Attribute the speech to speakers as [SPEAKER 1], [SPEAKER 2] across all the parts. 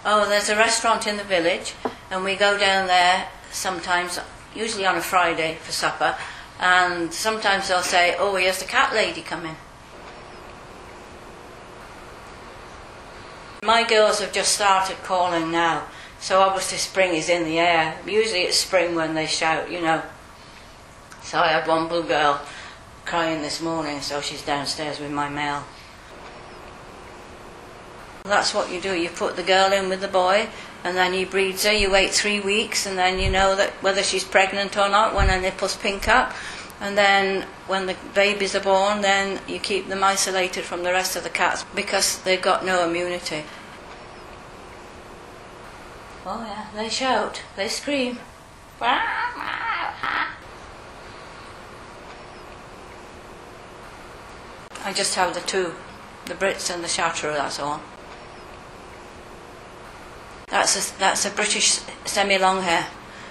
[SPEAKER 1] Oh, there's a restaurant in the village, and we go down there sometimes, usually on a Friday for supper, and sometimes they'll say, oh, here's the cat lady coming. My girls have just started calling now, so obviously spring is in the air. Usually it's spring when they shout, you know. So I had one blue girl crying this morning, so she's downstairs with my mail. That's what you do. You put the girl in with the boy, and then you breed her. You wait 3 weeks, and then you know that whether she's pregnant or not when her nipples pink up. And then when the babies are born, then you keep them isolated from the rest of the cats because they've got no immunity. Oh yeah, they shout, they scream. I just have the two, the Brits and the Chartreux, that's all. That's a British semi-long hair.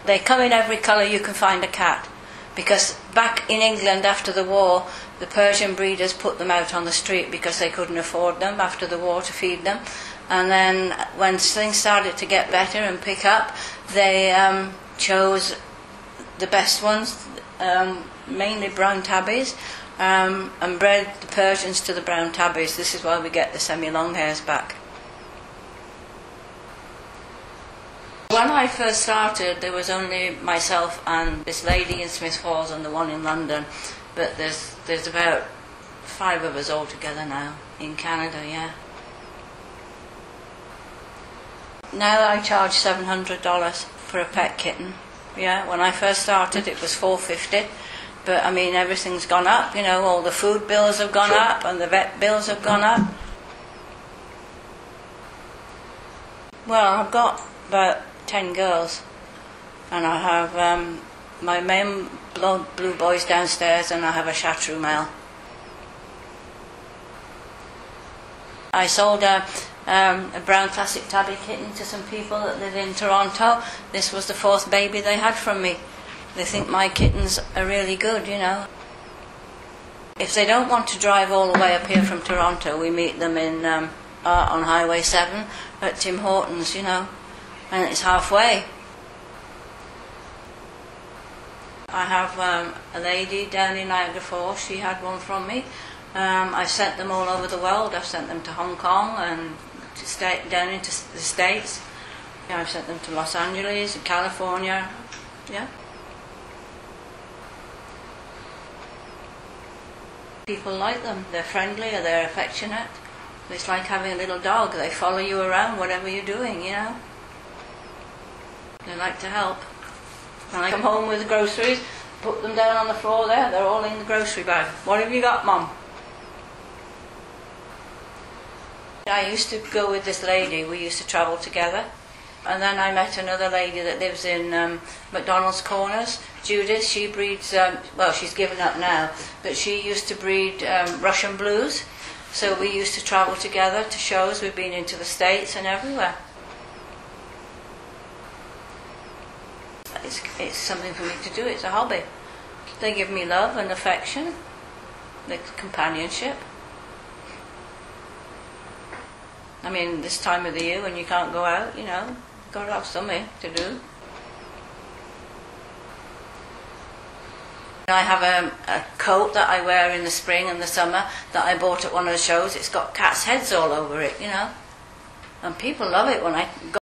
[SPEAKER 1] They come in every colour you can find a cat. Because back in England after the war, the Persian breeders put them out on the street because they couldn't afford them after the war to feed them. And then when things started to get better and pick up, they chose the best ones, mainly brown tabbies, and bred the Persians to the brown tabbies. This is why we get the semi-long hairs back. When I first started, there was only myself and this lady in Smith Falls and the one in London, but there's about 5 of us all together now in Canada, yeah. Now I charge $700 for a pet kitten. Yeah, when I first started it was $450, but I mean everything's gone up, you know, all the food bills have gone up and the vet bills have gone up. Well, I've got about 10 girls, and I have my main blue boys downstairs, and I have a Chartreux male. I sold a brown classic tabby kitten to some people that live in Toronto. This was the 4th baby they had from me. They think my kittens are really good, you know. If they don't want to drive all the way up here from Toronto, we meet them in on Highway 7 at Tim Hortons, you know. And it's halfway. I have a lady down in Niagara Falls, she had one from me. I've sent them all over the world. I've sent them to Hong Kong and down into the States. I've sent them to Los Angeles and California. Yeah. People like them. They're friendly, or they're affectionate. It's like having a little dog. They follow you around whatever you're doing, you know. They like to help. When I come home with the groceries, put them down on the floor there, they're all in the grocery bag. What have you got, Mum? I used to go with this lady, we used to travel together. And then I met another lady that lives in McDonald's Corners, Judith. She breeds, well, she's given up now, but she used to breed Russian blues. So we used to travel together to shows. We've been into the States and everywhere. It's something for me to do, it's a hobby. They give me love and affection, the companionship. I mean, this time of the year when you can't go out, you know, you've got to have something to do. I have a coat that I wear in the spring and the summer that I bought at one of the shows. It's got cats' heads all over it, you know. And people love it when I go